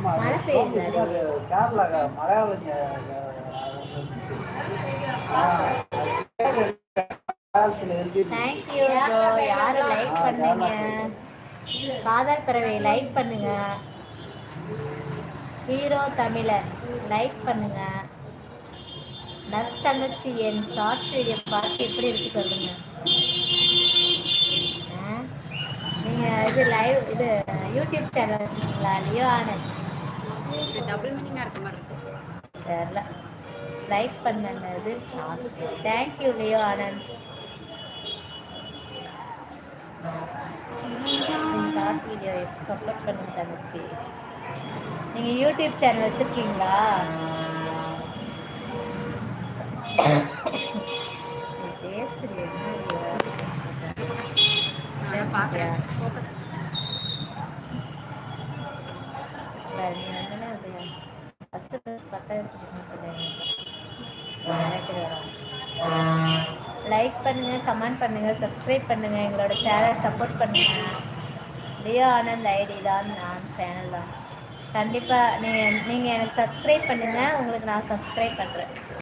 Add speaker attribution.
Speaker 1: மழை பெய்யுது. Thank you bro. யாரும் லைக் பண்ணீங்க? காதல் பறவை லைக் பண்ணுங்க. ஹீரோ தமிழன் லைக் பண்ணுங்க. நற்தங்கச்சி என் ஷார்ட் வீடியோ பார்த்து எப்படி இருக்கு சொல்லுங்க. நீங்க இது லைவ் இது யூடியூப் சேனல் வச்சுருக்கீங்களா? லியோ ஆனந்த்.
Speaker 2: டபுள் மீனிங்கா இருக்க மாதிரி இருக்கு.
Speaker 1: தெரியல. லைக் பண்ணது. Thank you Leo Anand. Short video support பண்ணுங்க தங்கச்சி. நீங்க யூடியூப் சேனல் வச்சிருக்கீங்களா?
Speaker 2: பாக்குறேன். ஃபோக்கஸ்.
Speaker 1: லைக் பண்ணுங்க, கமெண்ட் பண்ணுங்க, சப்ஸ்கிரைப் பண்ணுங்க, எங்களோட சேனலை சப்போர்ட் பண்ணுங்க. லியோ ஆனந்த் ஐடி தான் நான் சேனல் தான். கண்டிப்பாக நீங்கள் எனக்கு சப்ஸ்கிரைப் பண்ணுங்கள். உங்களுக்கு நான் சப்ஸ்கிரைப் பண்ணுறேன்.